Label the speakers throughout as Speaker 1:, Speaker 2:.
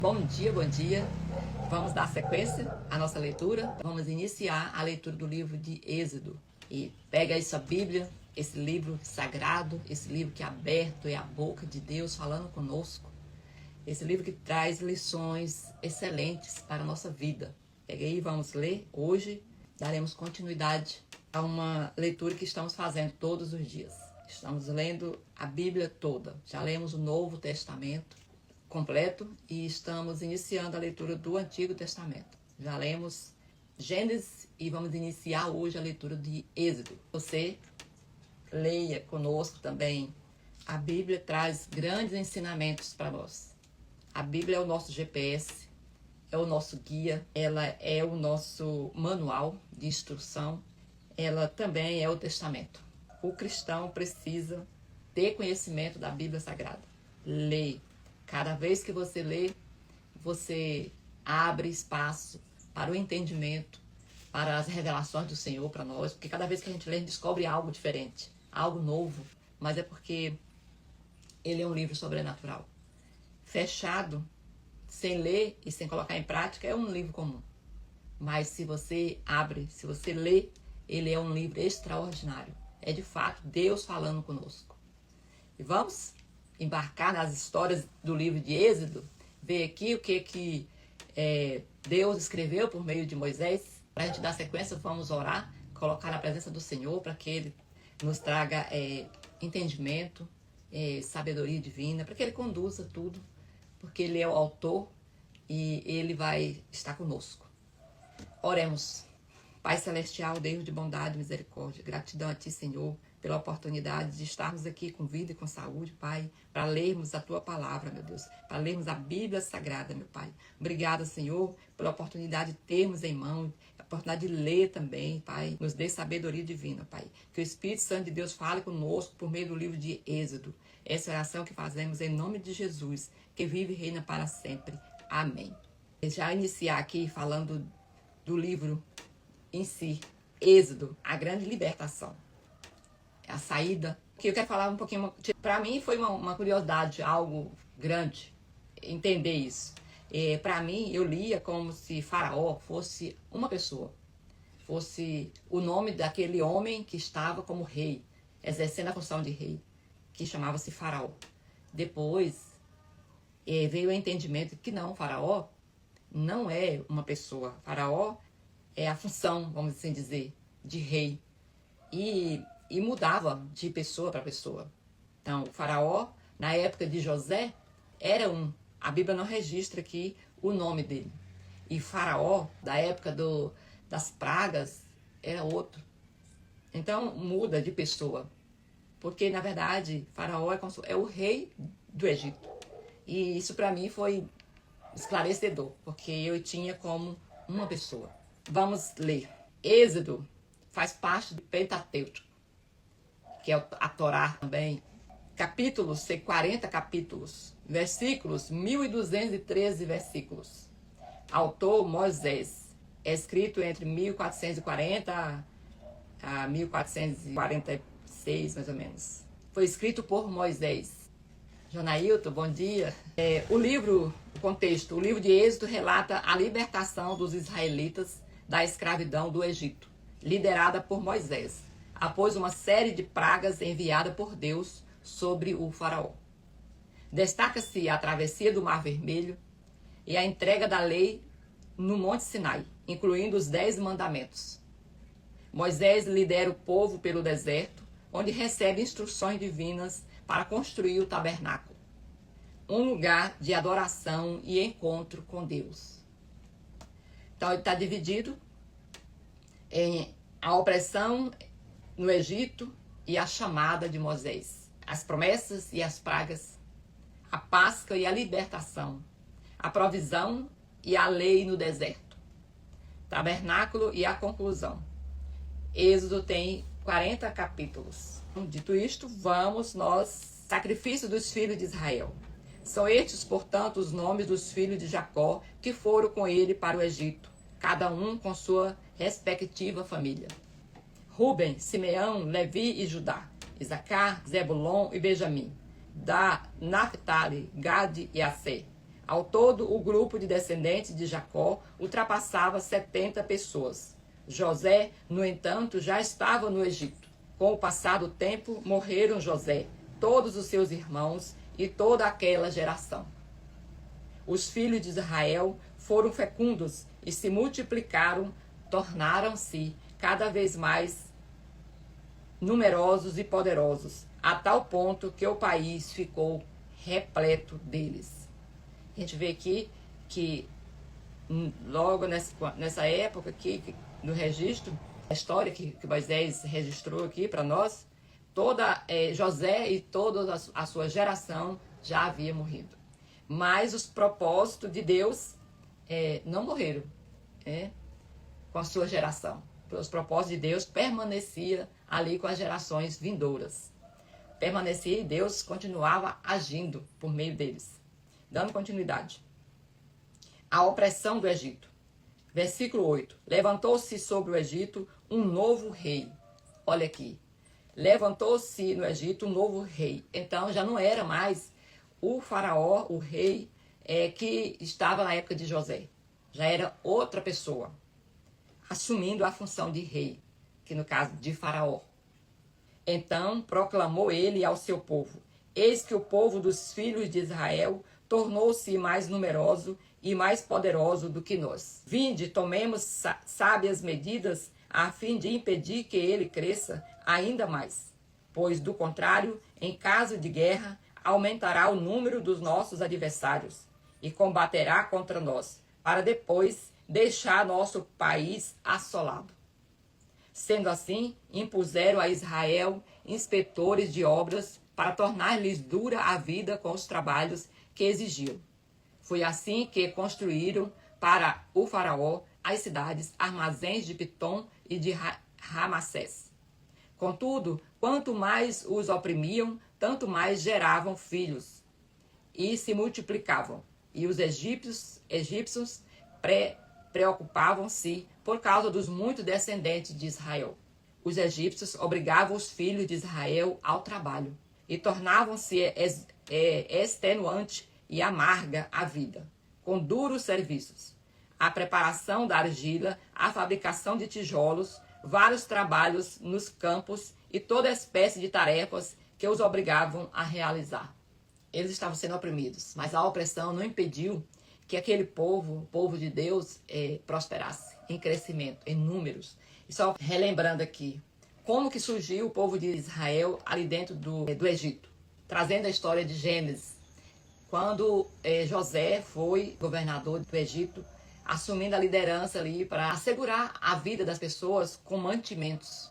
Speaker 1: Bom dia, bom dia. Vamos dar sequência à nossa leitura. Vamos iniciar a leitura do livro de Êxodo. E pega aí sua Bíblia, esse livro sagrado, esse livro que é aberto, é a boca de Deus falando conosco. Esse livro que traz lições excelentes para a nossa vida. Pega aí, vamos ler. Hoje daremos continuidade a uma leitura que estamos fazendo todos os dias. Estamos lendo a Bíblia toda. Já lemos o Novo Testamento completo e estamos iniciando a leitura do Antigo Testamento. Já lemos Gênesis e vamos iniciar hoje a leitura de Êxodo. Você leia conosco também. A Bíblia traz grandes ensinamentos para nós. A Bíblia é o nosso GPS, é o nosso guia, ela é o nosso manual de instrução, ela também é o testamento. O cristão precisa ter conhecimento da Bíblia Sagrada. Leia. Cada vez que você lê, você abre espaço para o entendimento, para as revelações do Senhor para nós, porque cada vez que a gente lê, a gente descobre algo diferente, algo novo, mas é porque ele é um livro sobrenatural. Fechado, sem ler e sem colocar em prática, é um livro comum. Mas se você abre, se você lê, ele é um livro extraordinário. É de fato Deus falando conosco. E vamos embarcar nas histórias do livro de Êxodo, ver aqui o que Deus escreveu por meio de Moisés. Para a gente dar sequência, vamos orar, colocar na presença do Senhor para que Ele nos traga entendimento, sabedoria divina, para que Ele conduza tudo, porque Ele é o autor e Ele vai estar conosco. Oremos. Pai Celestial, Deus de bondade e misericórdia, gratidão a Ti, Senhor, pela oportunidade de estarmos aqui com vida e com saúde, Pai, para lermos a Tua palavra, meu Deus, para lermos a Bíblia Sagrada, meu Pai. Obrigada, Senhor, pela oportunidade de termos em mão, a oportunidade de ler também, Pai. Nos dê sabedoria divina, Pai. Que o Espírito Santo de Deus fale conosco por meio do livro de Êxodo. Essa oração que fazemos em nome de Jesus, que vive e reina para sempre. Amém. Já iniciar aqui falando do livro em si, Êxodo, a grande libertação. A saída, que eu quero falar um pouquinho, para mim foi uma curiosidade, algo grande, entender isso. Para mim, eu lia como se Faraó fosse uma pessoa, fosse o nome daquele homem que estava como rei, exercendo a função de rei, que chamava-se Faraó. Depois, veio o entendimento que não, Faraó não é uma pessoa, Faraó é a função, vamos assim dizer, de rei. E mudava de pessoa para pessoa. Então, o Faraó, na época de José, era um. A Bíblia não registra aqui o nome dele. E Faraó, da época das pragas, era outro. Então, muda de pessoa. Porque, na verdade, Faraó é o rei do Egito. E isso, para mim, foi esclarecedor, porque eu tinha como uma pessoa. Vamos ler. Êxodo faz parte do Pentateuco, que é a Torá também. Capítulos, 40 capítulos. Versículos, 1213 versículos. Autor, Moisés. É escrito entre 1440 a 1446, mais ou menos. Foi escrito por Moisés. Jonailton, bom dia. O contexto, o livro de Êxodo relata a libertação dos israelitas da escravidão do Egito, liderada por Moisés, após uma série de pragas enviada por Deus sobre o faraó. Destaca-se a travessia do Mar Vermelho e a entrega da lei no Monte Sinai, incluindo os 10 mandamentos. Moisés lidera o povo pelo deserto, onde recebe instruções divinas para construir o tabernáculo, um lugar de adoração e encontro com Deus. Então ele está dividido em a opressão no Egito e a chamada de Moisés, as promessas e as pragas, a Páscoa e a libertação, a provisão e a lei no deserto, tabernáculo e a conclusão. Êxodo tem 40 capítulos. Dito isto, vamos nós, sacrifício dos filhos de Israel. São estes, portanto, os nomes dos filhos de Jacó que foram com ele para o Egito, cada um com sua respectiva família. Ruben, Simeão, Levi e Judá, Isacar, Zebulon e Benjamim, da Naphtali, Gade e Assé. Ao todo, o grupo de descendentes de Jacó ultrapassava 70 pessoas. José, no entanto, já estava no Egito. Com o passar do tempo, morreram José, todos os seus irmãos e toda aquela geração. Os filhos de Israel foram fecundos e se multiplicaram, tornaram-se cada vez mais numerosos e poderosos, a tal ponto que o país ficou repleto deles. A gente vê aqui que logo nessa época aqui, no registro, a história que Moisés registrou aqui para nós, José e toda a sua geração já havia morrido. Mas os propósitos de Deus não morreram com a sua geração. Os propósitos de Deus permaneciam ali com as gerações vindouras. Permanecia e Deus continuava agindo por meio deles. Dando continuidade. A opressão do Egito. Versículo 8. Levantou-se sobre o Egito um novo rei. Olha aqui. Levantou-se no Egito um novo rei. Então já não era mais o faraó, o rei, que estava na época de José. Já era outra pessoa, assumindo a função de rei, que no caso de faraó. Então proclamou ele ao seu povo: eis que o povo dos filhos de Israel tornou-se mais numeroso e mais poderoso do que nós. Vinde, tomemos sábias medidas a fim de impedir que ele cresça ainda mais. Pois, do contrário, em caso de guerra, aumentará o número dos nossos adversários e combaterá contra nós, para depois deixar nosso país assolado. Sendo assim, impuseram a Israel inspetores de obras para tornar-lhes dura a vida com os trabalhos que exigiam. Foi assim que construíram para o faraó as cidades, armazéns de Pitom e de Ramassés. Contudo, quanto mais os oprimiam, tanto mais geravam filhos e se multiplicavam. E os egípcios preocupavam-se por causa dos muitos descendentes de Israel. Os egípcios obrigavam os filhos de Israel ao trabalho e tornavam-se extenuante e amarga a vida, com duros serviços. A preparação da argila, a fabricação de tijolos, vários trabalhos nos campos e toda espécie de tarefas que os obrigavam a realizar. Eles estavam sendo oprimidos, mas a opressão não impediu que aquele povo, o povo de Deus, prosperasse em crescimento, em números. E só relembrando aqui, como que surgiu o povo de Israel ali dentro do Egito, trazendo a história de Gênesis, quando José foi governador do Egito, assumindo a liderança ali para assegurar a vida das pessoas com mantimentos.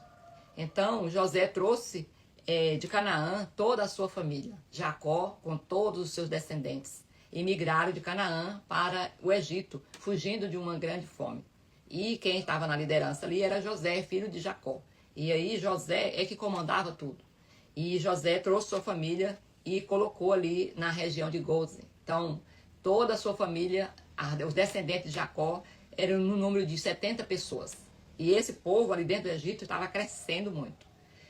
Speaker 1: Então, José trouxe de Canaã toda a sua família, Jacó com todos os seus descendentes, e migraram de Canaã para o Egito, fugindo de uma grande fome. E quem estava na liderança ali era José, filho de Jacó. E aí José é que comandava tudo. E José trouxe sua família e colocou ali na região de Gozen. Então, toda a sua família, os descendentes de Jacó, eram no número de 70 pessoas. E esse povo ali dentro do Egito estava crescendo muito.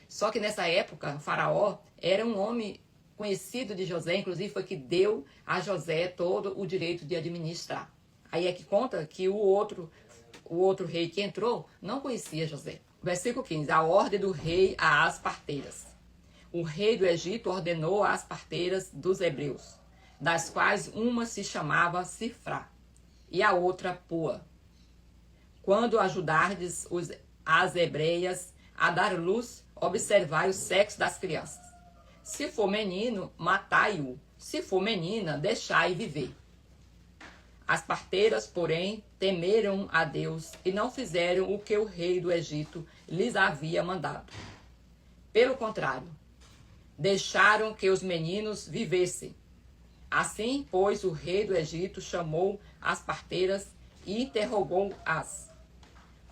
Speaker 1: Só que nessa época, o faraó era um homem conhecido de José, inclusive foi que deu a José todo o direito de administrar. Aí é que conta que o outro rei que entrou não conhecia José. Versículo 15, a ordem do rei às parteiras. O rei do Egito ordenou às parteiras dos hebreus, das quais uma se chamava Sifrá e a outra Pua. Quando ajudardes as hebreias a dar luz, observai o sexo das crianças. Se for menino, matai-o. Se for menina, deixai viver. As parteiras, porém, temeram a Deus e não fizeram o que o rei do Egito lhes havia mandado. Pelo contrário, deixaram que os meninos vivessem. Assim, pois, o rei do Egito chamou as parteiras e interrogou-as.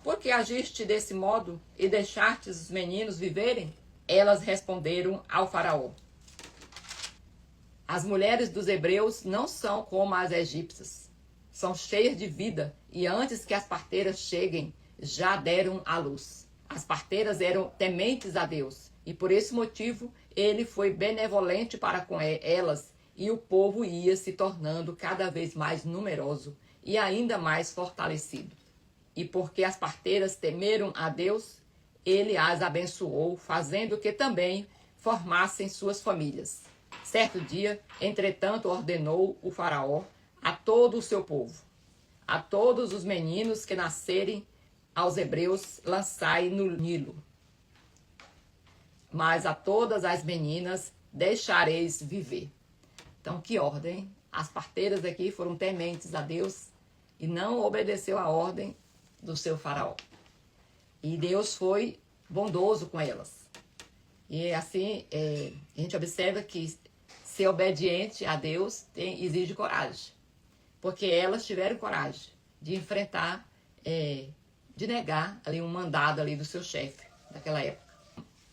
Speaker 1: Por que agiste desse modo e deixastes os meninos viverem? Elas responderam ao faraó: as mulheres dos hebreus não são como as egípcias. São cheias de vida e antes que as parteiras cheguem, já deram à luz. As parteiras eram tementes a Deus e por esse motivo ele foi benevolente para com elas e o povo ia se tornando cada vez mais numeroso e ainda mais fortalecido. E porque as parteiras temeram a Deus, ele as abençoou, fazendo que também formassem suas famílias. Certo dia, entretanto, ordenou o faraó a todo o seu povo: a todos os meninos que nascerem aos hebreus, lançai no Nilo. Mas a todas as meninas deixareis viver. Então, que ordem? As parteiras aqui foram tementes a Deus e não obedeceu a ordem do seu faraó. E Deus foi bondoso com elas. E assim, a gente observa que ser obediente a Deus exige coragem. Porque elas tiveram coragem de enfrentar, de negar ali um mandado ali do seu chefe daquela época.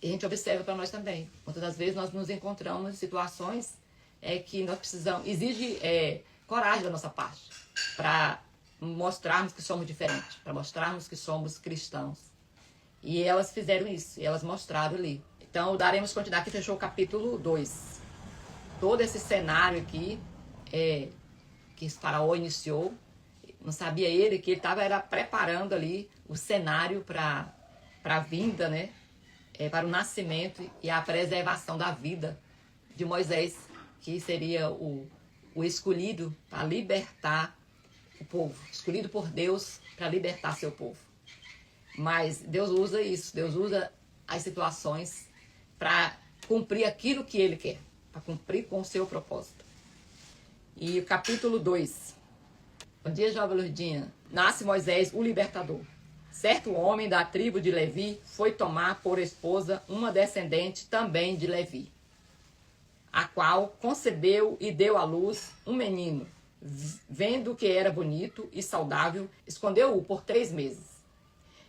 Speaker 1: E a gente observa para nós também. Muitas das vezes nós nos encontramos em situações que nós precisamos, exige coragem da nossa parte, para mostrarmos que somos diferentes, para mostrarmos que somos cristãos. E elas fizeram isso, e elas mostraram ali. Então, daremos continuidade, que fechou o capítulo 2. Todo esse cenário aqui, que Faraó iniciou, não sabia ele que ele estava preparando ali o cenário para a vinda, né? Para o nascimento e a preservação da vida de Moisés, que seria o escolhido para libertar o povo, escolhido por Deus para libertar seu povo. Mas Deus usa isso, Deus usa as situações para cumprir aquilo que ele quer, para cumprir com o seu propósito. E o capítulo 2. Bom dia, jovem Lourdinha. Nasce Moisés, o libertador. Certo homem da tribo de Levi foi tomar por esposa uma descendente também de Levi, a qual concebeu e deu à luz um menino. Vendo que era bonito e saudável, escondeu-o por 3 meses.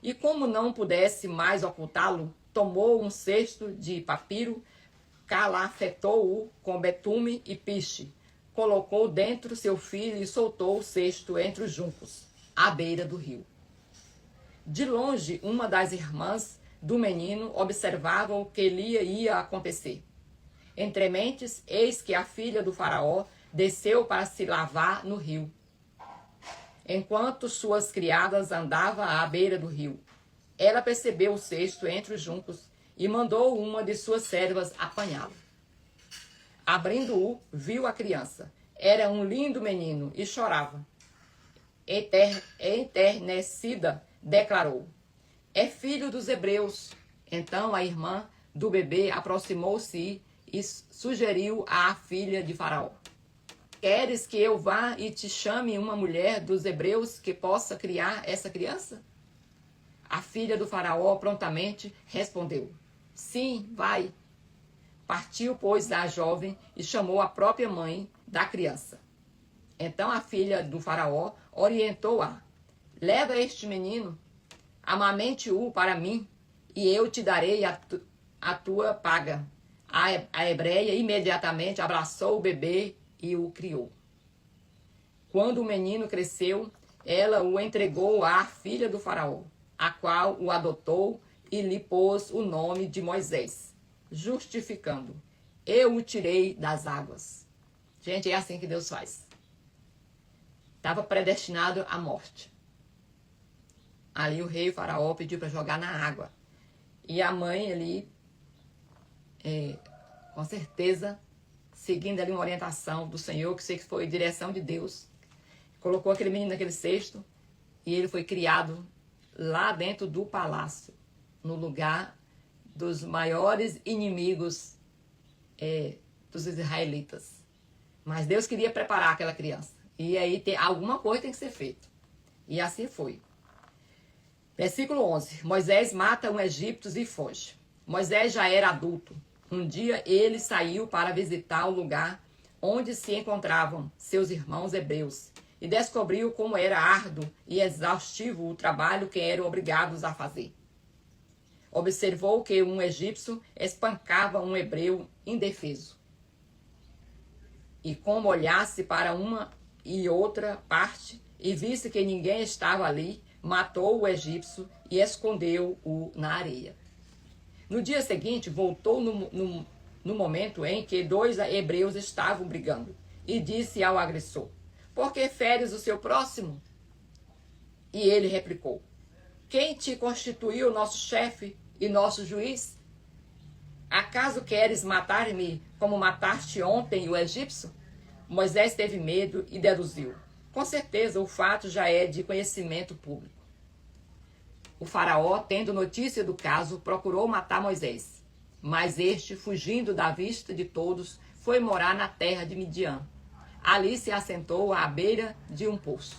Speaker 1: E como não pudesse mais ocultá-lo, tomou um cesto de papiro, calafetou-o com betume e piche, colocou dentro seu filho e soltou o cesto entre os juncos, à beira do rio. De longe, uma das irmãs do menino observava o que lhe ia acontecer. Entre mentes, eis que a filha do faraó desceu para se lavar no rio, enquanto suas criadas andavam à beira do rio. Ela percebeu o cesto entre os juncos e mandou uma de suas servas apanhá-lo. Abrindo-o, viu a criança. Era um lindo menino e chorava. Enternecida, declarou: é filho dos hebreus. Então a irmã do bebê aproximou-se e sugeriu à filha de Faraó: queres que eu vá e te chame uma mulher dos hebreus que possa criar essa criança? A filha do Faraó prontamente respondeu: sim, vai. Partiu, pois, a jovem e chamou a própria mãe da criança. Então a filha do Faraó orientou-a: leva este menino, amamente-o para mim, e eu te darei a tua paga. A hebreia imediatamente abraçou o bebê e o criou. Quando o menino cresceu, ela o entregou à filha do faraó, a qual o adotou e lhe pôs o nome de Moisés, justificando: eu o tirei das águas. Gente, é assim que Deus faz. Estava predestinado à morte. Ali o rei, o faraó, pediu para jogar na água. E a mãe ali, com certeza, seguindo ali uma orientação do Senhor, que sei que foi direção de Deus, colocou aquele menino naquele cesto e ele foi criado lá dentro do palácio, no lugar dos maiores inimigos dos israelitas. Mas Deus queria preparar aquela criança. E aí alguma coisa tem que ser feita. E assim foi. Versículo 11. Moisés mata um egípcio e foge. Moisés já era adulto. Um dia ele saiu para visitar o lugar onde se encontravam seus irmãos hebreus e descobriu como era árduo e exaustivo o trabalho que eram obrigados a fazer. Observou que um egípcio espancava um hebreu indefeso. E como olhasse para uma e outra parte e visse que ninguém estava ali, matou o egípcio e escondeu-o na areia. No dia seguinte, voltou no no momento em que dois hebreus estavam brigando, e disse ao agressor: por que feres o seu próximo? E ele replicou: quem te constituiu nosso chefe e nosso juiz? Acaso queres matar-me como mataste ontem o egípcio? Moisés teve medo e deduziu: com certeza o fato já é de conhecimento público. O faraó, tendo notícia do caso, procurou matar Moisés. Mas este, fugindo da vista de todos, foi morar na terra de Midian. Ali se assentou à beira de um poço.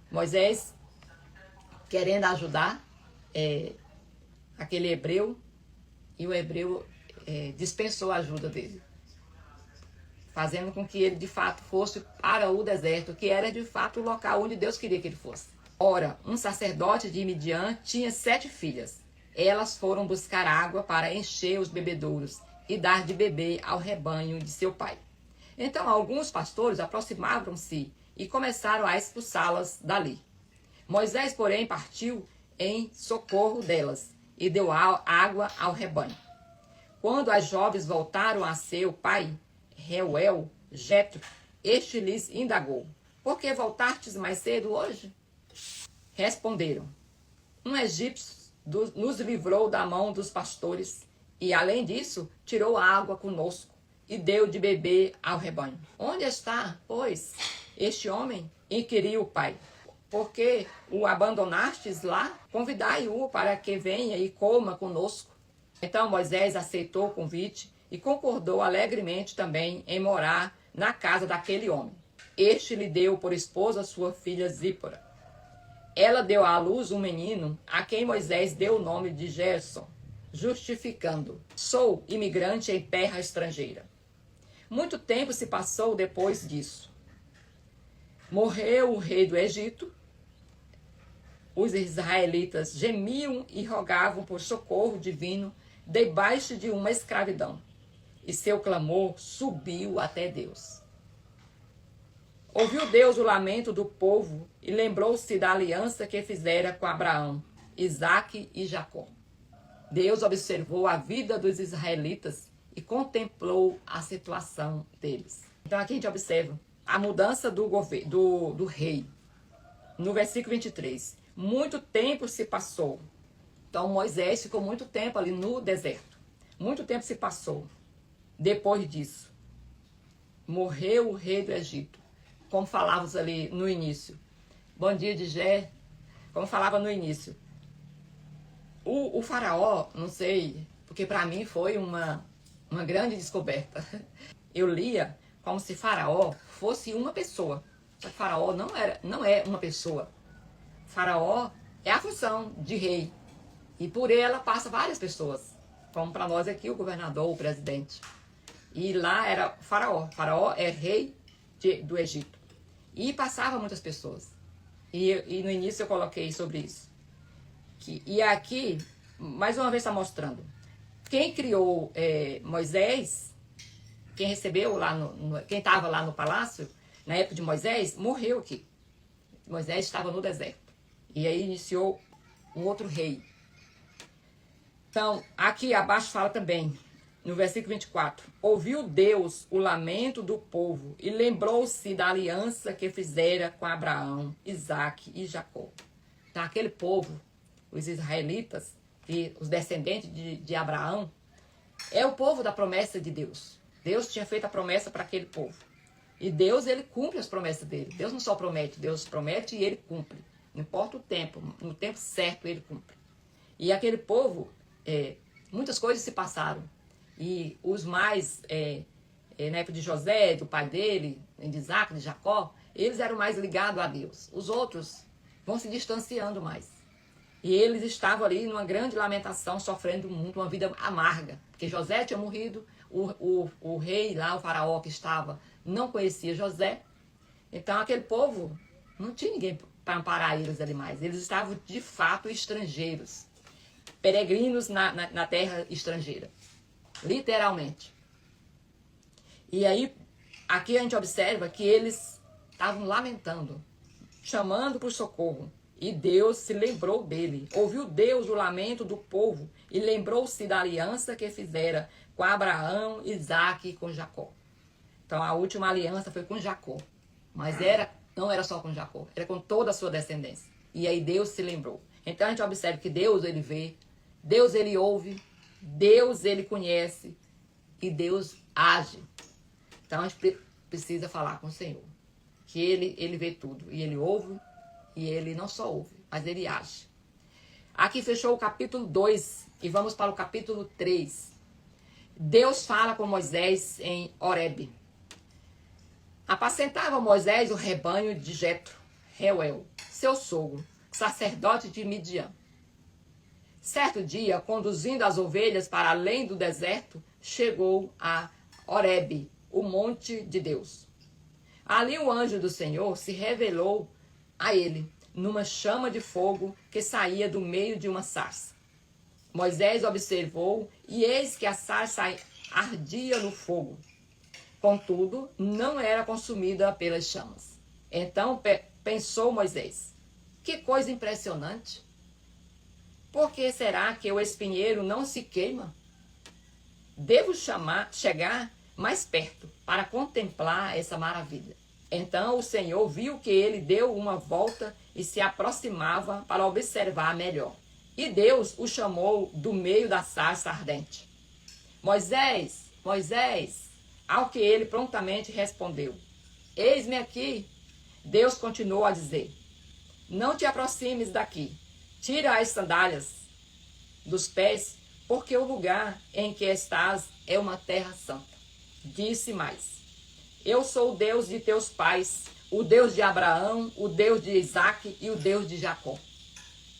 Speaker 1: Moisés, querendo ajudar aquele hebreu, e o hebreu dispensou a ajuda dele, fazendo com que ele de fato fosse para o deserto, que era de fato o local onde Deus queria que ele fosse. Ora, um sacerdote de Midian tinha 7 filhas. Elas foram buscar água para encher os bebedouros e dar de beber ao rebanho de seu pai. Então alguns pastores aproximaram-se e começaram a expulsá-las dali. Moisés, porém, partiu em socorro delas e deu água ao rebanho. Quando as jovens voltaram a seu pai, Reuel, Jetro, este lhes indagou: por que voltastes mais cedo hoje? Responderam: um egípcio nos livrou da mão dos pastores e, além disso, tirou a água conosco e deu de beber ao rebanho. Onde está, pois, este homem? Inquiriu o pai. Por que o abandonastes lá? Convidai-o para que venha e coma conosco. Então Moisés aceitou o convite e concordou alegremente também em morar na casa daquele homem. Este lhe deu por esposa sua filha Zípora. Ela deu à luz um menino, a quem Moisés deu o nome de Gerson, justificando: sou imigrante em terra estrangeira. Muito tempo se passou depois disso. Morreu o rei do Egito. Os israelitas gemiam e rogavam por socorro divino debaixo de uma escravidão. E seu clamor subiu até Deus. Ouviu Deus o lamento do povo e lembrou-se da aliança que fizera com Abraão, Isaque e Jacó. Deus observou a vida dos israelitas e contemplou a situação deles. Então aqui a gente observa a mudança do rei. No versículo 23, muito tempo se passou. Então Moisés ficou muito tempo ali no deserto. Muito tempo se passou. Depois disso, morreu o rei do Egito. Como falávamos ali no início. Bom dia, Digé. Como falava no início. O faraó, não sei, porque para mim foi uma grande descoberta. Eu lia como se faraó fosse uma pessoa. Só que faraó não é uma pessoa. Faraó é a função de rei. E por ela passa várias pessoas. Como para nós aqui o governador, o presidente. E lá era faraó. Faraó é rei do Egito. E passava muitas pessoas. E no início eu coloquei sobre isso. E aqui, mais uma vez está mostrando. Quem criou Moisés, quem recebeu lá, quem estava lá no palácio, na época de Moisés, morreu aqui. Moisés estava no deserto. E aí iniciou um outro rei. Então, aqui abaixo fala também, no versículo 24, ouviu Deus o lamento do povo e lembrou-se da aliança que fizera com Abraão, Isaque e Jacó. Então, aquele povo, os israelitas, e os descendentes de Abraão, é o povo da promessa de Deus. Deus tinha feito a promessa para aquele povo. E Deus, ele cumpre as promessas dele. Deus não só promete, Deus promete e ele cumpre. Não importa o tempo, no tempo certo ele cumpre. E aquele povo, muitas coisas se passaram. E os mais, na época de José, do pai dele, de Isaac, de Jacó, eles eram mais ligados a Deus. Os outros vão se distanciando mais. E eles estavam ali numa grande lamentação, sofrendo muito, uma vida amarga. Porque José tinha morrido, o rei lá, o faraó que estava, não conhecia José. Então aquele povo, não tinha ninguém para amparar eles ali mais. Eles estavam de fato estrangeiros, peregrinos na terra estrangeira. Literalmente. E aí, aqui a gente observa que eles estavam lamentando, chamando por socorro. e Deus se lembrou dele. Ouviu Deus o lamento do povo e lembrou-se da aliança que fizera com Abraão, Isaque e com Jacó. Então a última aliança foi com Jacó. Mas não era só com Jacó, era com toda a sua descendência. E aí Deus se lembrou. Então a gente observa que Deus ele vê, Deus ele ouve, Deus ele conhece e Deus age. Então a gente precisa falar com o Senhor. Que ele vê tudo e ele ouve. E ele não só ouve, mas ele age. Aqui fechou o capítulo 2 e vamos para o capítulo 3. Deus fala com Moisés em Horebe. Apacentava Moisés o rebanho de Jetro, Reuel, seu sogro, sacerdote de Midian. Certo dia, conduzindo as ovelhas para além do deserto, chegou a Horebe, o monte de Deus. Ali o anjo do Senhor se revelou a ele, numa chama de fogo que saía do meio de uma sarça. Moisés observou, e eis que a sarça ardia no fogo. Contudo, não era consumida pelas chamas. Então pensou Moisés, que coisa impressionante! Por que será que o espinheiro não se queima? Devo chegar mais perto para contemplar essa maravilha. Então o Senhor viu que ele deu uma volta e se aproximava para observar melhor. E Deus o chamou do meio da sarça ardente. Moisés, Moisés, ao que ele prontamente respondeu, eis-me aqui. Deus continuou a dizer, não te aproximes daqui, tira as sandálias dos pés, porque o lugar em que estás é uma terra santa. Disse mais, eu sou o Deus de teus pais, o Deus de Abraão, o Deus de Isaque e o Deus de Jacó.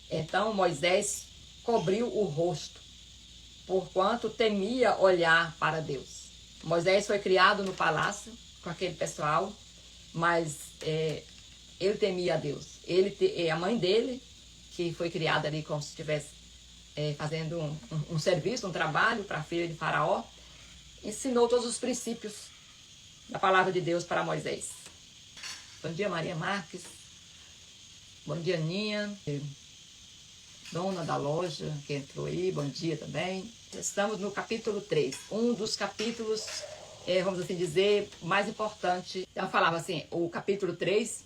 Speaker 1: Então Moisés cobriu o rosto, porquanto temia olhar para Deus. Moisés foi criado no palácio com aquele pessoal, mas ele temia a Deus. A mãe dele, que foi criada ali como se estivesse fazendo um serviço, um trabalho para a filha de Faraó, ensinou todos os princípios da palavra de Deus para Moisés. Bom dia, Maria Marques. Bom dia, Aninha. Dona da loja que entrou aí. Bom dia também. Estamos no capítulo 3. Um dos capítulos, vamos assim dizer, mais importante. Eu falava assim, o capítulo 3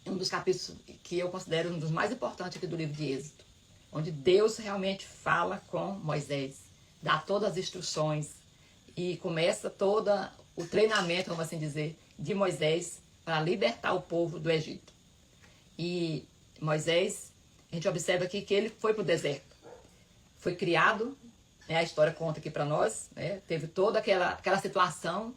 Speaker 1: é um dos capítulos que eu considero um dos mais importantes aqui do livro de Êxodo. Onde Deus realmente fala com Moisés. Dá todas as instruções. E começa todo o treinamento, vamos assim dizer, de Moisés para libertar o povo do Egito. E Moisés, a gente observa aqui que ele foi para o deserto. Foi criado, a história conta aqui para nós, teve toda aquela situação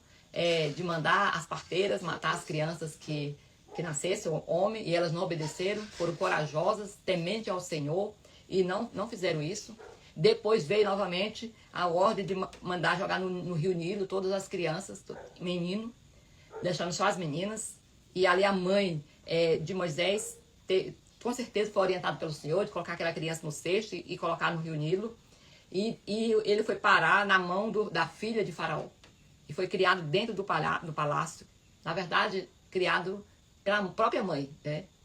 Speaker 1: de mandar as parteiras matar as crianças que nascessem, o homem, e elas não obedeceram, foram corajosas, tementes ao Senhor, e não fizeram isso. Depois veio novamente a ordem de mandar jogar no Rio Nilo todas as crianças, menino, deixando só as meninas. E ali a mãe de Moisés, com certeza foi orientada pelo Senhor de colocar aquela criança no cesto e colocar no Rio Nilo. E ele foi parar na mão da filha de Faraó. E foi criado dentro do palácio. Na verdade, criado pela própria mãe.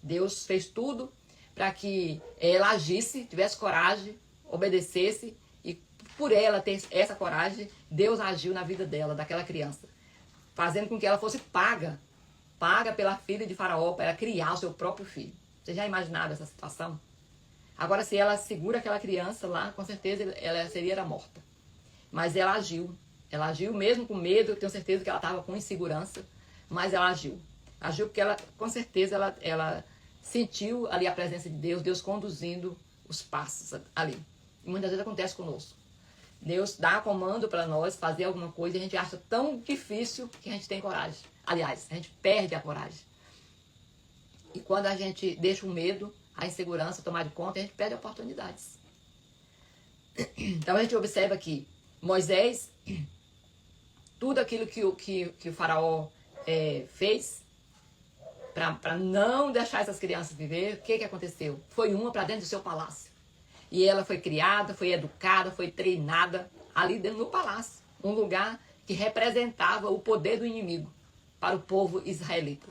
Speaker 1: Deus fez tudo para que ela agisse, tivesse coragem, obedecesse, e por ela ter essa coragem, Deus agiu na vida dela, daquela criança, fazendo com que ela fosse paga pela filha de Faraó, para ela criar o seu próprio filho. Você já imaginaram essa situação? Agora, se ela segura aquela criança lá, com certeza ela seria morta. Mas ela agiu mesmo com medo, eu tenho certeza que ela estava com insegurança, mas ela agiu porque ela, com certeza, ela sentiu ali a presença de Deus, Deus conduzindo os passos ali. E muitas vezes acontece conosco. Deus dá comando para nós fazer alguma coisa e a gente acha tão difícil que a gente tem coragem. Aliás, a gente perde a coragem. E quando a gente deixa o medo, a insegurança tomar de conta, a gente perde oportunidades. Então a gente observa aqui, Moisés, tudo aquilo que o faraó fez para não deixar essas crianças viver, o que aconteceu? Foi uma para dentro do seu palácio. E ela foi criada, foi educada, foi treinada ali dentro do palácio. Um lugar que representava o poder do inimigo para o povo israelita.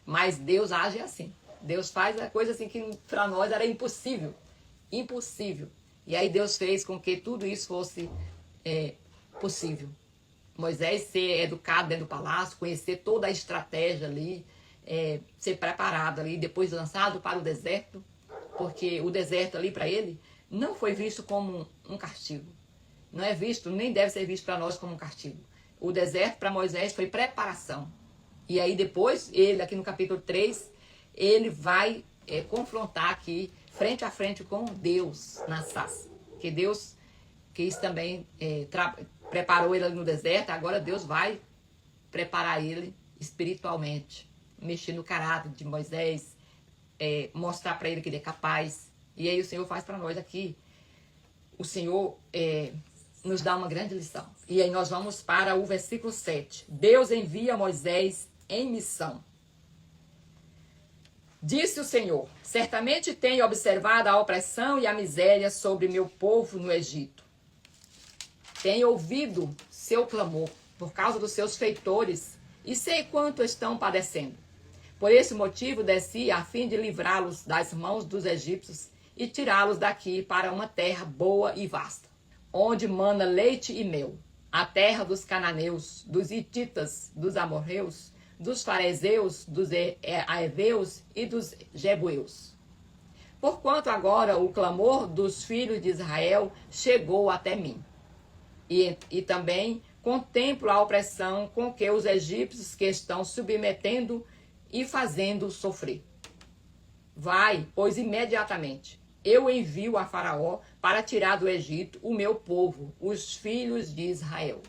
Speaker 1: Mas Deus age assim. Deus faz a coisa assim que para nós era impossível. Impossível. E aí Deus fez com que tudo isso fosse possível. Moisés ser educado dentro do palácio, conhecer toda a estratégia ali, ser preparado ali, depois lançado para o deserto, porque o deserto ali para ele não foi visto como um castigo. Não é visto, nem deve ser visto para nós como um castigo. O deserto para Moisés foi preparação. E aí depois, ele aqui no capítulo 3, ele vai confrontar aqui, frente a frente com Deus na sarça. Que Deus, que isso também preparou ele ali no deserto, agora Deus vai preparar ele espiritualmente, mexer no caráter de Moisés, mostrar para ele que ele é capaz. E aí o Senhor faz para nós aqui. O Senhor nos dá uma grande lição. E aí nós vamos para o versículo 7. Deus envia Moisés em missão. Disse o Senhor: certamente tenho observado a opressão e a miséria sobre meu povo no Egito. Tenho ouvido seu clamor por causa dos seus feitores e sei quanto estão padecendo. Por esse motivo desci a fim de livrá-los das mãos dos egípcios e tirá-los daqui para uma terra boa e vasta, onde mana leite e mel, a terra dos cananeus, dos hititas, dos amorreus, dos fariseus, dos aeveus e dos jebueus. Porquanto agora o clamor dos filhos de Israel chegou até mim. E também contemplo a opressão com que os egípcios que estão submetendo e fazendo sofrer. Vai, pois imediatamente eu envio a Faraó para tirar do Egito o meu povo, os filhos de Israel.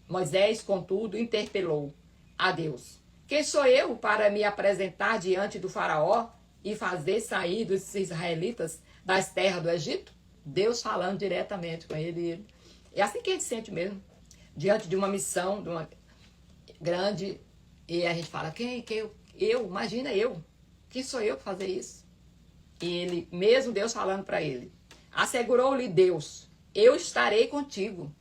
Speaker 1: Moisés, contudo, interpelou a Deus: quem sou eu para me apresentar diante do Faraó e fazer sair dos israelitas das terras do Egito? Deus falando diretamente com ele. É assim que a gente sente mesmo, diante de uma missão, de uma grande, e a gente fala: imagina eu, quem sou eu para fazer isso? E ele, mesmo Deus falando para ele, assegurou-lhe Deus: eu estarei contigo.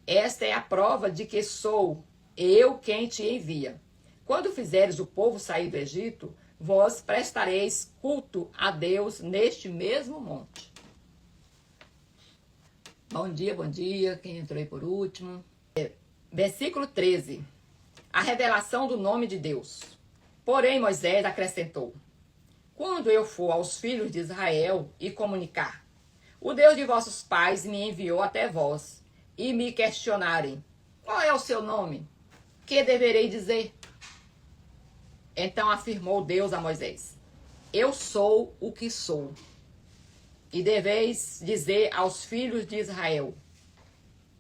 Speaker 1: Esta é a prova de que sou eu quem te envia. Quando fizeres o povo sair do Egito, vós prestareis culto a Deus neste mesmo monte. Bom dia, quem entrou aí por último. Versículo 13. A revelação do nome de Deus. Porém Moisés acrescentou: quando eu for aos filhos de Israel e comunicar: o Deus de vossos pais me enviou até vós, e me questionarem: qual é o seu nome? Que deverei dizer? Então afirmou Deus a Moisés: eu sou o que sou. E deveis dizer aos filhos de Israel: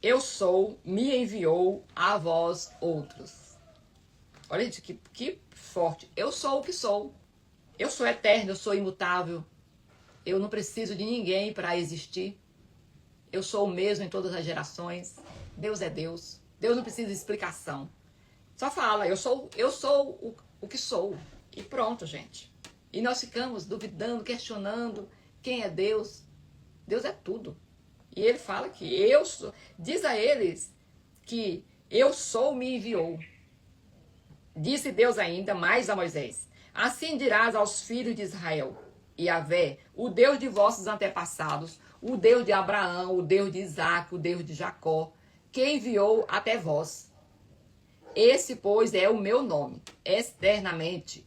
Speaker 1: eu sou, me enviou a vós outros. Olha, gente, que forte. Eu sou o que sou. Eu sou eterno, eu sou imutável. Eu não preciso de ninguém para existir. Eu sou o mesmo em todas as gerações. Deus é Deus. Deus não precisa de explicação. Só fala: eu sou o que sou. E pronto, gente. E nós ficamos duvidando, questionando quem é Deus. Deus é tudo. E ele fala que eu sou. Diz a eles que eu sou, me enviou. Disse Deus ainda mais a Moisés: assim dirás aos filhos de Israel: Yahvé, o Deus de vossos antepassados, o Deus de Abraão, o Deus de Isaque, o Deus de Jacó, que enviou até vós. Esse, pois, é o meu nome, eternamente.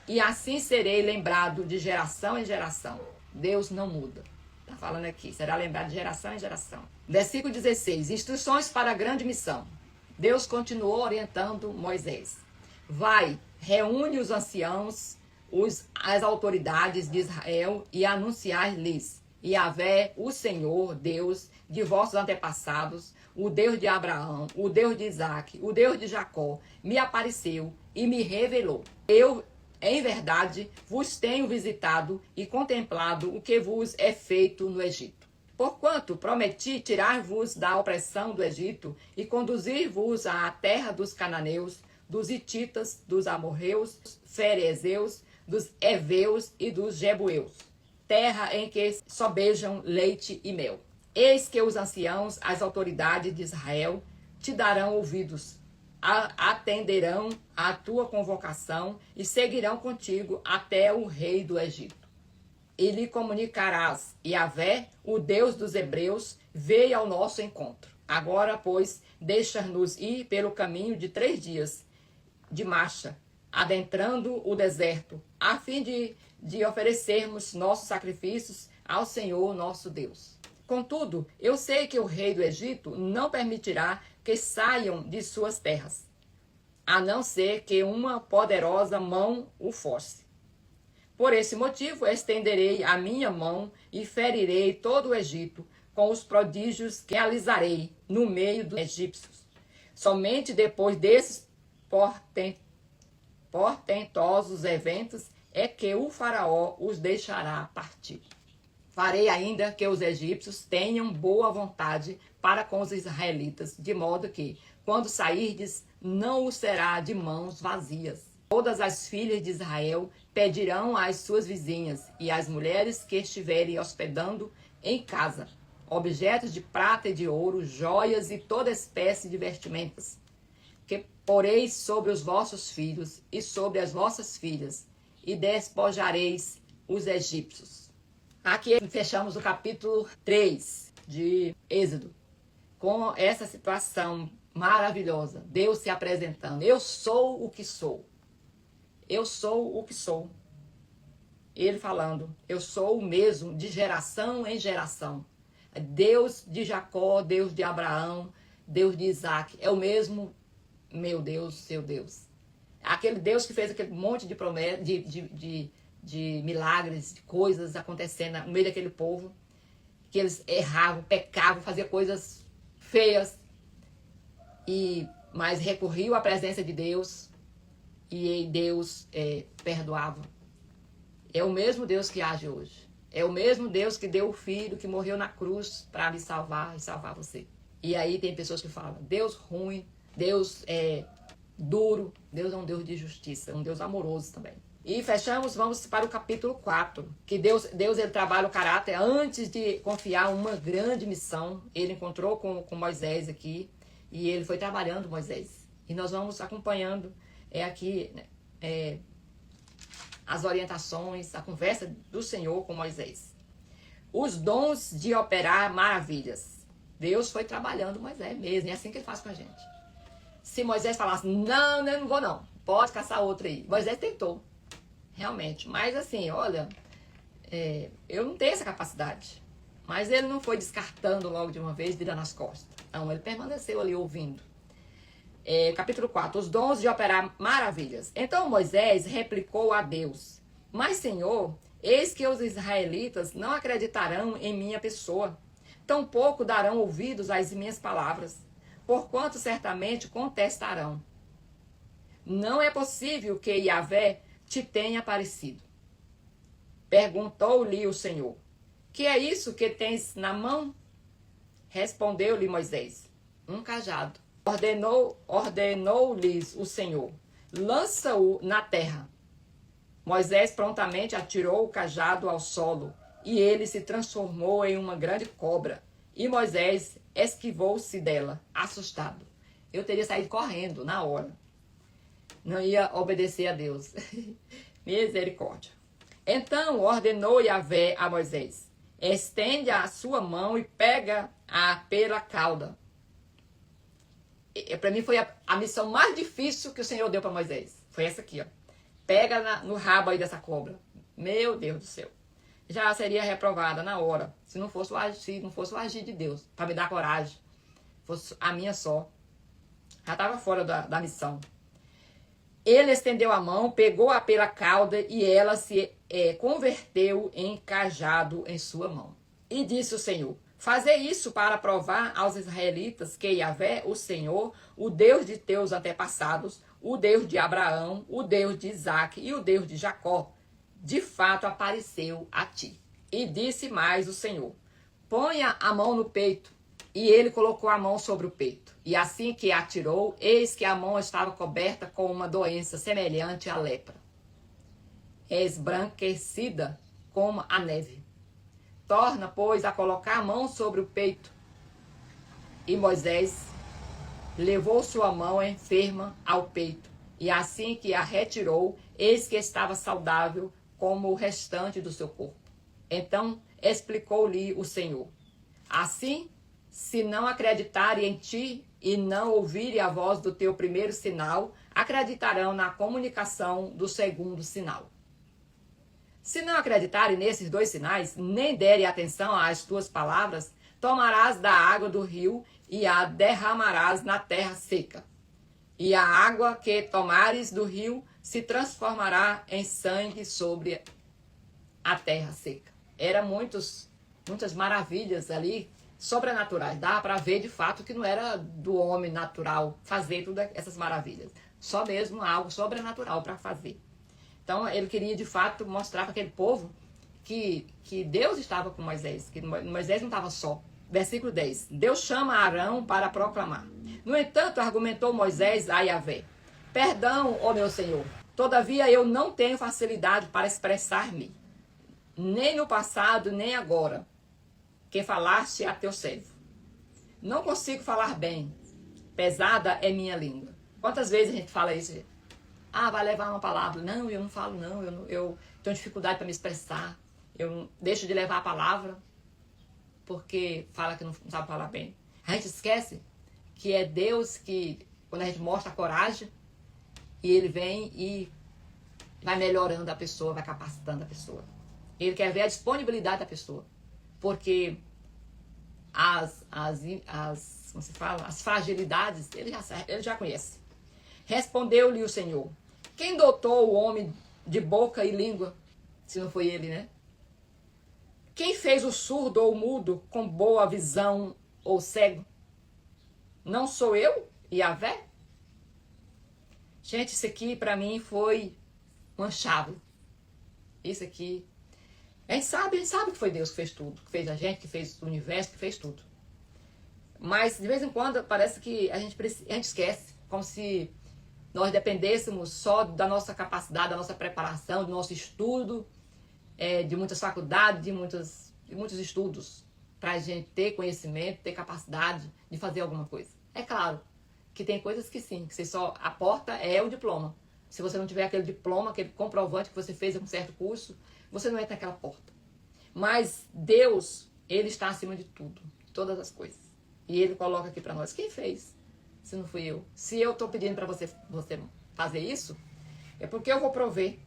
Speaker 1: E assim serei lembrado de geração em geração. Deus não muda. Está falando aqui, será lembrado de geração em geração. Versículo 16, instruções para a grande missão. Deus continuou orientando Moisés: vai, reúne os anciãos, as autoridades de Israel e anunciar-lhes: Yahvé, o Senhor, Deus de vossos antepassados, o Deus de Abraão, o Deus de Isaque, o Deus de Jacó, me apareceu e me revelou. Eu, em verdade, vos tenho visitado e contemplado o que vos é feito no Egito. Porquanto prometi tirar-vos da opressão do Egito e conduzir-vos à terra dos cananeus, dos hititas, dos amorreus, ferezeus, dos heveus e dos jebueus, terra em que sobejam leite e mel. Eis que os anciãos, as autoridades de Israel, te darão ouvidos. atenderão à tua convocação e seguirão contigo até o rei do Egito. E lhe comunicarás: Yahvé, o Deus dos hebreus, veio ao nosso encontro. Agora, pois, deixa-nos ir pelo caminho de 3 dias de marcha, adentrando o deserto, a fim de oferecermos nossos sacrifícios ao Senhor nosso Deus. Contudo, eu sei que o rei do Egito não permitirá que saiam de suas terras, a não ser que uma poderosa mão o force. Por esse motivo, estenderei a minha mão e ferirei todo o Egito com os prodígios que realizarei no meio dos egípcios. Somente depois desses portentosos eventos é que o faraó os deixará partir. Farei ainda que os egípcios tenham boa vontade para com os israelitas, de modo que, quando sairdes, não o será de mãos vazias. Todas as filhas de Israel pedirão às suas vizinhas e às mulheres que estiverem hospedando em casa objetos de prata e de ouro, joias e toda espécie de vestimentas, que poreis sobre os vossos filhos e sobre as vossas filhas, e despojareis os egípcios. Aqui fechamos o capítulo 3 de Êxodo, com essa situação maravilhosa. Deus se apresentando: eu sou o que sou. Eu sou o que sou. Ele falando: eu sou o mesmo de geração em geração. Deus de Jacó, Deus de Abraão, Deus de Isaac. É o mesmo, meu Deus, seu Deus. Aquele Deus que fez aquele monte de promessas, de milagres, de coisas acontecendo no meio daquele povo, que eles erravam, pecavam, faziam coisas feias, mas recorriam à presença de Deus e Deus perdoava. É o mesmo Deus que age hoje. É o mesmo Deus que deu o Filho, que morreu na cruz para me salvar e salvar você. E aí tem pessoas que falam: Deus ruim, Deus duro. Deus é um Deus de justiça, um Deus amoroso também. E fechamos, vamos para o capítulo 4, que Deus ele trabalha o caráter antes de confiar uma grande missão. Ele encontrou com Moisés aqui e ele foi trabalhando Moisés. E nós vamos acompanhando aqui as orientações, a conversa do Senhor com Moisés. Os dons de operar maravilhas. Deus foi trabalhando Moisés mesmo, é assim que ele faz com a gente. Se Moisés falasse: não, eu não vou não, pode caçar outro aí. Moisés tentou, realmente. Mas assim, olha, eu não tenho essa capacidade. Mas ele não foi descartando logo de uma vez, virando as costas. Não, ele permaneceu ali ouvindo. Capítulo 4, os dons de operar maravilhas. Então Moisés replicou a Deus: mas Senhor, eis que os israelitas não acreditarão em minha pessoa, tampouco darão ouvidos às minhas palavras, porquanto certamente contestarão. Não é possível que Yahvé te tenha aparecido. Perguntou-lhe o Senhor: que é isso que tens na mão? Respondeu-lhe Moisés: um cajado. Ordenou-lhes o Senhor: lança-o na terra. Moisés prontamente atirou o cajado ao solo, e ele se transformou em uma grande cobra. E Moisés esquivou-se dela, assustado. Eu teria saído correndo na hora. Não ia obedecer a Deus. Misericórdia. Então ordenou Yahvé a Moisés: estende a sua mão e pega-a pela cauda. Para mim foi a missão mais difícil que o Senhor deu para Moisés. Foi essa aqui, ó. Pega no rabo aí dessa cobra. Meu Deus do céu. Já seria reprovada na hora, se não fosse o agir de Deus, para me dar coragem. Fosse a minha só. Já estava fora da missão. Ele estendeu a mão, pegou-a pela cauda e ela se converteu em cajado em sua mão. E disse o Senhor: fazer isso para provar aos israelitas que Yahvé, o Senhor, o Deus de teus antepassados, o Deus de Abraão, o Deus de Isaac e o Deus de Jacó, de fato apareceu a ti. E disse mais o Senhor: ponha a mão no peito. E ele colocou a mão sobre o peito. E assim que atirou, eis que a mão estava coberta com uma doença semelhante à lepra, esbranquecida como a neve. Torna, pois, a colocar a mão sobre o peito. E Moisés levou sua mão enferma ao peito, e assim que a retirou, eis que estava saudável como o restante do seu corpo. Então explicou-lhe o Senhor: assim, se não acreditarem em ti e não ouvirem a voz do teu primeiro sinal, acreditarão na comunicação do segundo sinal. Se não acreditarem nesses dois sinais, nem derem atenção às tuas palavras, tomarás da água do rio e a derramarás na terra seca. E a água que tomares do rio se transformará em sangue sobre a terra seca. Eram muitas maravilhas ali, sobrenaturais. Dá para ver de fato que não era do homem natural fazer todas essas maravilhas. Só mesmo algo sobrenatural para fazer. Então ele queria de fato mostrar para aquele povo que Deus estava com Moisés, que Moisés não estava só. Versículo 10. Deus chama Arão para proclamar. No entanto, argumentou Moisés a Yahvé: perdão, ó meu Senhor, todavia eu não tenho facilidade para expressar-me, nem no passado, nem agora, que falaste a teu servo. Não consigo falar bem, pesada é minha língua. Quantas vezes a gente fala isso? Ah, vai levar uma palavra. Não, eu não falo não, eu tenho dificuldade para me expressar. Eu deixo de levar a palavra porque fala que não sabe falar bem. A gente esquece que é Deus que, quando a gente mostra a coragem, e Ele vem e vai melhorando a pessoa, vai capacitando a pessoa. Ele quer ver a disponibilidade da pessoa. Porque como se fala, as fragilidades, ele já conhece. Respondeu-lhe o Senhor: quem dotou o homem de boca e língua, se não foi ele, né? Quem fez o surdo ou mudo com boa visão ou cego? Não sou eu, Yahvé? Gente, isso aqui para mim foi uma chave. Isso aqui, a gente sabe que foi Deus que fez tudo, que fez a gente, que fez o universo, que fez tudo. Mas de vez em quando parece que a gente esquece, como se nós dependêssemos só da nossa capacidade, da nossa preparação, do nosso estudo, de muitas faculdades, de muitos estudos, para a gente ter conhecimento, ter capacidade de fazer alguma coisa. É claro que tem coisas que sim, que a porta é o diploma. Se você não tiver aquele diploma, aquele comprovante que você fez um certo curso, você não entra naquela porta. Mas Deus, Ele está acima de tudo, de todas as coisas. E Ele coloca aqui para nós: quem fez? Se não fui eu. Se eu estou pedindo para você fazer isso, é porque eu vou prover.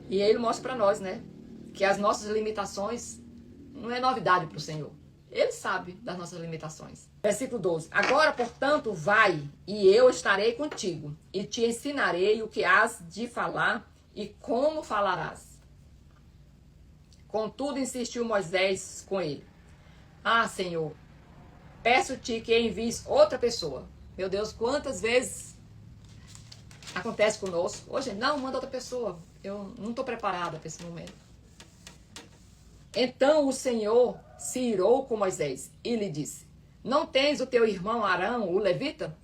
Speaker 1: E Ele mostra para nós, né, que as nossas limitações não é novidade para o Senhor. Ele sabe das nossas limitações. Versículo 12. Agora, portanto, vai, e eu estarei contigo, e te ensinarei o que has de falar e como falarás. Contudo, insistiu Moisés com ele: ah, Senhor, peço-te que envies outra pessoa. Meu Deus, quantas vezes acontece conosco? Hoje, não, manda outra pessoa. Eu não estou preparada para esse momento. Então o Senhor se irou com Moisés e lhe disse: não tens o teu irmão Arão, o levita?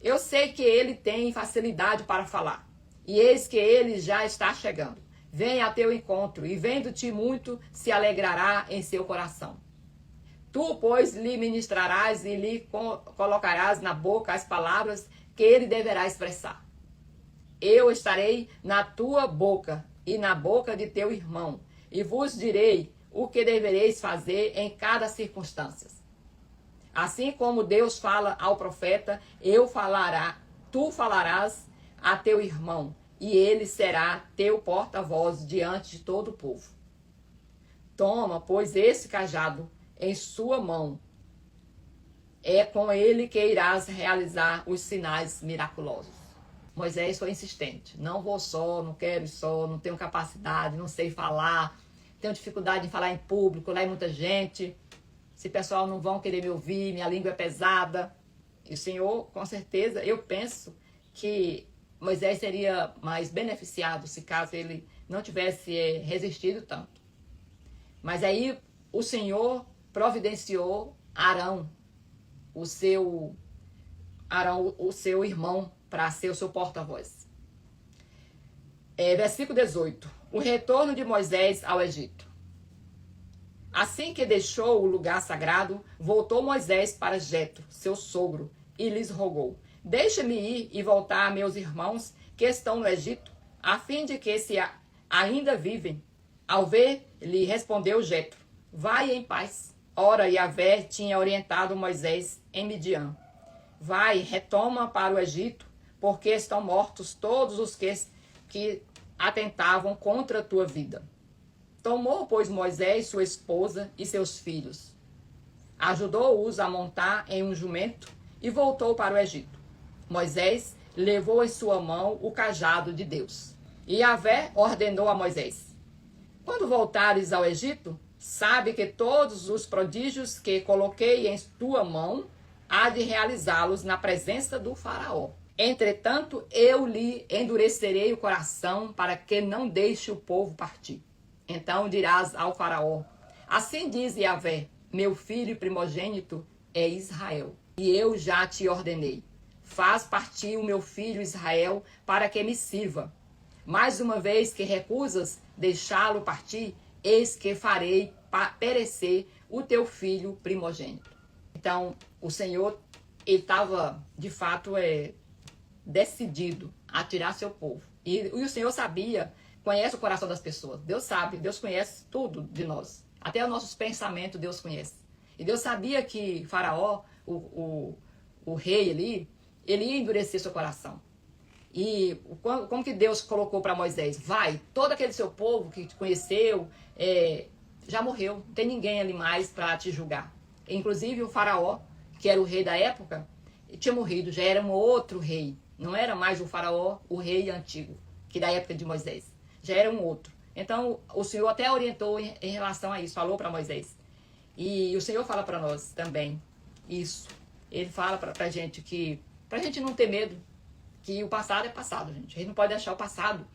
Speaker 1: Eu sei que ele tem facilidade para falar, e eis que ele já está chegando. Vem a teu encontro, e vendo-te muito, se alegrará em seu coração. Tu, pois, lhe ministrarás e lhe colocarás na boca as palavras que ele deverá expressar. Eu estarei na tua boca e na boca de teu irmão, e vos direi o que devereis fazer em cada circunstância. Assim como Deus fala ao profeta, tu falarás a teu irmão, e ele será teu porta-voz diante de todo o povo. Toma, pois, esse cajado em sua mão. É com ele que irás realizar os sinais miraculosos. Moisés foi insistente. Não vou só, não quero ir só, não tenho capacidade, não sei falar, tenho dificuldade em falar em público, lá é muita gente. Esse pessoal não vão querer me ouvir, minha língua é pesada. E o Senhor, com certeza, eu penso que Moisés seria mais beneficiado se caso ele não tivesse resistido tanto. Mas aí o Senhor providenciou Arão, o seu irmão, para ser o seu porta-voz. Versículo 18. O retorno de Moisés ao Egito. Assim que deixou o lugar sagrado, voltou Moisés para Jetro, seu sogro,
Speaker 2: e lhes rogou: deixa-me ir e voltar a meus irmãos que estão no Egito, a fim de que se ainda vivem. Ao ver, lhe respondeu Jetro: vai em paz. Ora, Yahvé tinha orientado Moisés em Midian: vai, retoma para o Egito, porque estão mortos todos os que atentavam contra a tua vida. Tomou, pois, Moisés sua esposa e seus filhos, ajudou-os a montar em um jumento e voltou para o Egito. Moisés levou em sua mão o cajado de Deus. E Yahvé ordenou a Moisés: quando voltares ao Egito, sabe que todos os prodígios que coloquei em tua mão, há de realizá-los na presença do faraó. Entretanto, eu lhe endurecerei o coração para que não deixe o povo partir. Então dirás ao faraó: assim diz Yahvé, meu filho primogênito é Israel, e eu já te ordenei. Faz partir o meu filho Israel para que me sirva. Mais uma vez que recusas deixá-lo partir, eis que farei perecer o teu filho primogênito. Então, o Senhor estava, de fato, decidido a tirar seu povo. E o Senhor sabia, conhece o coração das pessoas. Deus sabe, Deus conhece tudo de nós. Até os nossos pensamentos Deus conhece. E Deus sabia que Faraó, o rei ali, ele ia endurecer seu coração. E como que Deus colocou para Moisés? Vai, todo aquele seu povo que te conheceu, já morreu. Não tem ninguém ali mais para te julgar. Inclusive o faraó, que era o rei da época, tinha morrido, já era um outro rei. Não era mais o faraó, o rei antigo, que da época de Moisés. Já era um outro. Então o Senhor até orientou em relação a isso, falou para Moisés. E o Senhor fala para nós também isso. Ele fala para a gente que, para a gente não ter medo, que o passado é passado, gente. A gente não pode deixar o passado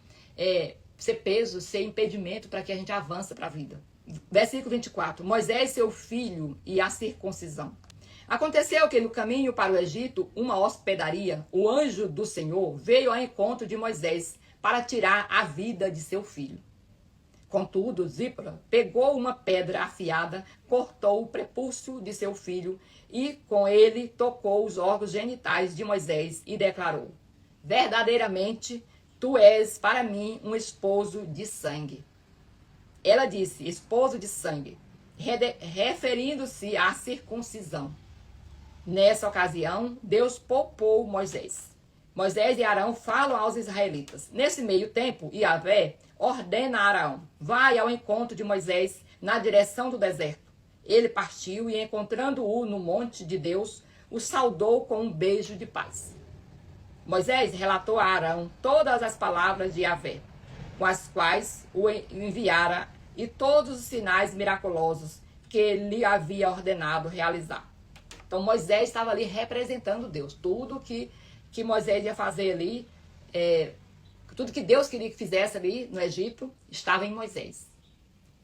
Speaker 2: ser peso, ser impedimento para que a gente avance para a vida. Versículo 24. Moisés, seu filho, e a circuncisão. Aconteceu que no caminho para o Egito, uma hospedaria, o anjo do Senhor veio ao encontro de Moisés para tirar a vida de seu filho. Contudo, Zípora pegou uma pedra afiada, cortou o prepúcio de seu filho e com ele tocou os órgãos genitais de Moisés e declarou: verdadeiramente, tu és para mim um esposo de sangue. Ela disse, esposo de sangue, referindo-se à circuncisão. Nessa ocasião, Deus poupou Moisés. Moisés e Arão falam aos israelitas. Nesse meio tempo, Yahvé ordena a Arão: vai ao encontro de Moisés na direção do deserto. Ele partiu e, encontrando-o no monte de Deus, o saudou com um beijo de paz. Moisés relatou a Arão todas as palavras de Yahvé, com as quais o enviara, e todos os sinais miraculosos que ele havia ordenado realizar. Então Moisés estava ali representando Deus. Tudo que Moisés ia fazer ali, tudo que Deus queria que fizesse ali no Egito, estava em Moisés.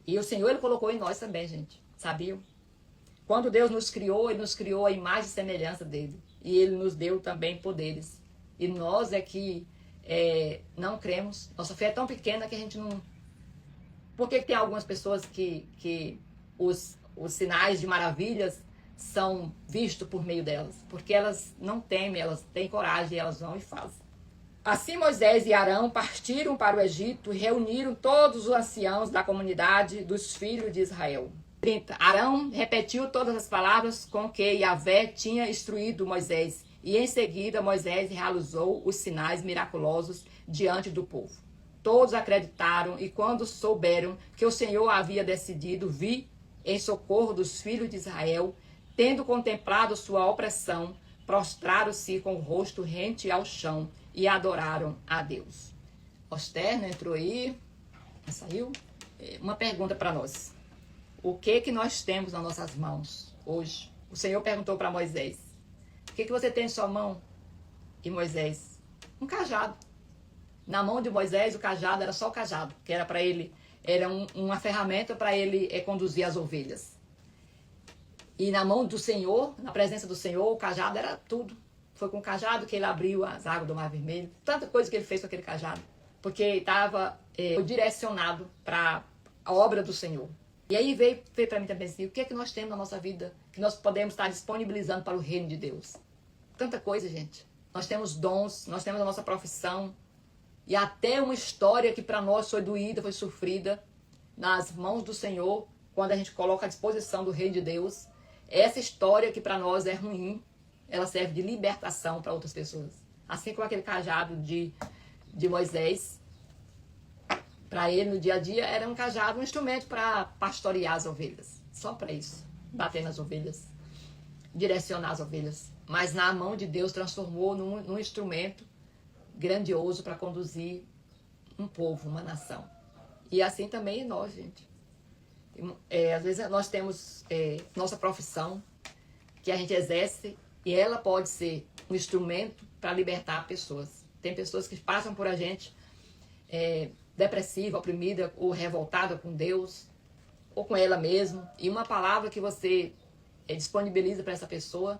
Speaker 2: E o Senhor, ele colocou em nós também, gente. Sabiam? Quando Deus nos criou, ele nos criou a imagem e semelhança dele. E ele nos deu também poderes. E nós que não cremos. Nossa fé é tão pequena que a gente não... Por que tem algumas pessoas que os sinais de maravilhas são vistos por meio delas? Porque elas não temem, elas têm coragem, elas vão e fazem. Assim Moisés e Arão partiram para o Egito e reuniram todos os anciãos da comunidade dos filhos de Israel. 30. Arão repetiu todas as palavras com que Yahvé tinha instruído Moisés. E em seguida Moisés realizou os sinais miraculosos diante do povo. Todos acreditaram e quando souberam que o Senhor havia decidido vir em socorro dos filhos de Israel, tendo contemplado sua opressão, prostraram-se com o rosto rente ao chão e adoraram a Deus. Oster, não entrou aí? Saiu? Uma pergunta para nós. O que nós temos nas nossas mãos hoje? O Senhor perguntou para Moisés: o que você tem em sua mão? E Moisés: um cajado. Na mão de Moisés, o cajado era só o cajado, que era para ele, era uma ferramenta para ele conduzir as ovelhas. E na mão do Senhor, na presença do Senhor, o cajado era tudo. Foi com o cajado que ele abriu as águas do Mar Vermelho. Tanta coisa que ele fez com aquele cajado. Porque estava direcionado para a obra do Senhor. E aí veio para mim também assim, o que nós temos na nossa vida que nós podemos estar disponibilizando para o reino de Deus?
Speaker 1: tanta coisa, gente. Nós temos dons, nós temos a nossa profissão e até uma história que para nós foi doída, foi sofrida nas mãos do Senhor, quando a gente coloca à disposição do Rei de Deus. Essa história que para nós é ruim, ela serve de libertação para outras pessoas. Assim como aquele cajado de Moisés, para ele no dia a dia era um cajado, um instrumento para pastorear as ovelhas. Só para isso, bater nas ovelhas, direcionar as ovelhas. Mas na mão de Deus transformou num instrumento grandioso para conduzir um povo, uma nação. E assim também nós, gente. Às vezes nós temos nossa profissão que a gente exerce e ela pode ser um instrumento para libertar pessoas. Tem pessoas que passam por a gente depressiva, oprimida ou revoltada com Deus ou com ela mesma, e uma palavra que você disponibiliza para essa pessoa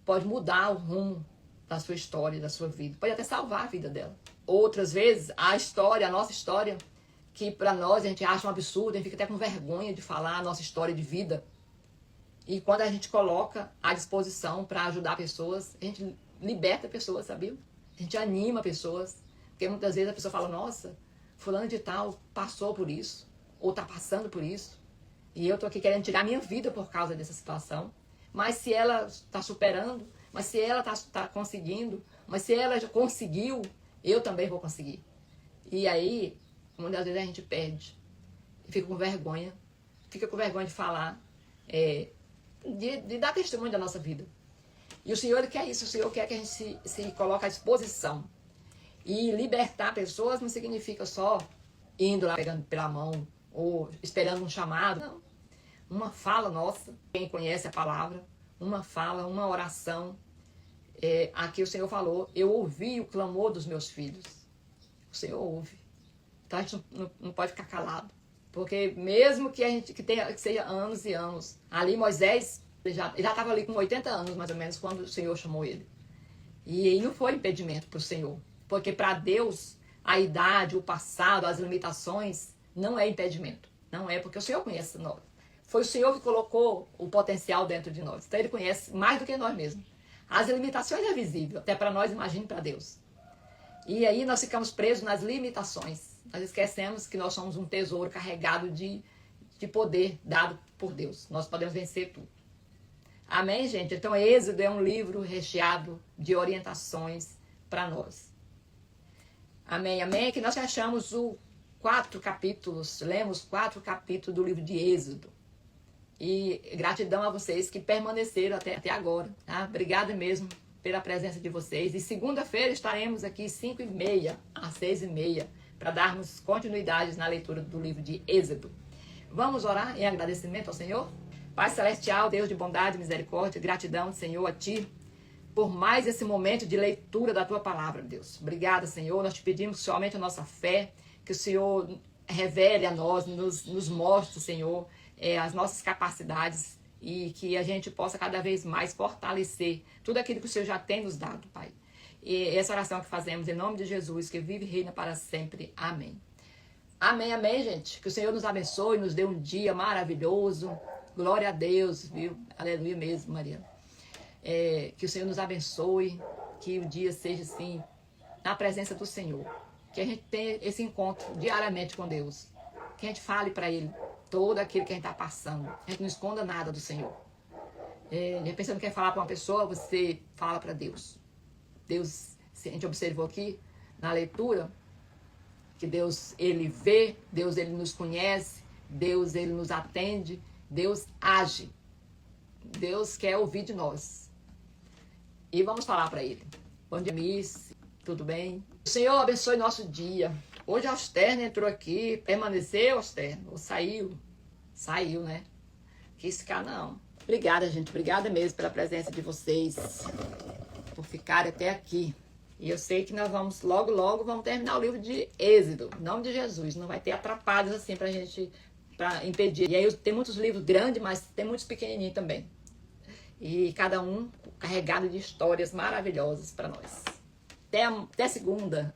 Speaker 1: pode mudar o rumo da sua história, da sua vida, pode até salvar a vida dela. Outras vezes a nossa história, que para nós a gente acha um absurdo, a gente fica até com vergonha de falar a nossa história de vida, e quando a gente coloca à disposição para ajudar pessoas, a gente liberta pessoas, sabia? A gente anima pessoas, porque muitas vezes a pessoa fala, nossa, fulano de tal passou por isso, ou está passando por isso, e eu estou aqui querendo tirar minha vida por causa dessa situação. Mas se ela está superando, mas se ela está conseguindo, mas se ela já conseguiu, eu também vou conseguir. E aí, muitas vezes a gente perde, fica com vergonha de falar, de dar testemunho da nossa vida. E o Senhor quer isso, o Senhor quer que a gente se coloque à disposição. E libertar pessoas não significa só indo lá pegando pela mão ou esperando um chamado. Não. Uma fala nossa, quem conhece a palavra, uma fala, uma oração. Aqui o Senhor falou, eu ouvi o clamor dos meus filhos. O Senhor ouve. Então a gente não pode ficar calado. Porque mesmo que que seja anos e anos, ali Moisés, ele já estava ali com 80 anos mais ou menos, quando o Senhor chamou ele. E não foi impedimento para o Senhor. Porque para Deus, a idade, o passado, as limitações, não é impedimento. Não é, porque o Senhor conhece nós. Foi o Senhor que colocou o potencial dentro de nós. Então Ele conhece mais do que nós mesmos. As limitações é visível, até para nós, imagine para Deus. E aí nós ficamos presos nas limitações. Nós esquecemos que nós somos um tesouro carregado de poder dado por Deus. Nós podemos vencer tudo. Amém, gente? Então Êxodo é um livro recheado de orientações para nós. Amém, amém? Que nós fechamos lemos 4 capítulos do livro de Êxodo. E gratidão a vocês que permaneceram até agora. Tá? Obrigada mesmo pela presença de vocês. E segunda-feira estaremos aqui 5h30 às 6h30 para darmos continuidade na leitura do livro de Êxodo. Vamos orar em agradecimento ao Senhor? Pai Celestial, Deus de bondade e misericórdia, gratidão, Senhor, a Ti, por mais esse momento de leitura da Tua palavra, Deus. Obrigada, Senhor. Nós te pedimos que aumente a nossa fé, que o Senhor revele a nós, nos mostre, Senhor, as nossas capacidades e que a gente possa cada vez mais fortalecer tudo aquilo que o Senhor já tem nos dado, Pai. E essa oração que fazemos em nome de Jesus, que vive e reina para sempre. Amém. Amém, amém, gente. Que o Senhor nos abençoe, nos dê um dia maravilhoso. Glória a Deus, viu? Aleluia mesmo, Maria. Que o Senhor nos abençoe, que o dia seja assim, na presença do Senhor. Que a gente tenha esse encontro diariamente com Deus. Que a gente fale para Ele todo aquilo que a gente está passando. A gente não esconda nada do Senhor. De repente você não quer falar para uma pessoa, você fala para Deus. Deus, se a gente observou aqui na leitura, que Deus, Ele vê, Deus, Ele nos conhece, Deus, Ele nos atende, Deus age. Deus quer ouvir de nós. E vamos falar para Ele. Bom dia, Miss. Tudo bem? O Senhor abençoe nosso dia. Hoje a Austerna entrou aqui. Permaneceu, Austerna? Ou saiu? Saiu, né? Quis ficar, não. Obrigada, gente. Obrigada mesmo pela presença de vocês. Por ficarem até aqui. E eu sei que nós vamos, logo, logo, vamos terminar o livro de Êxodo. Em nome de Jesus. Não vai ter atrapalhos assim pra gente, pra impedir. E aí tem muitos livros grandes, mas tem muitos pequenininhos também. E cada um carregado de histórias maravilhosas para nós. Até segunda.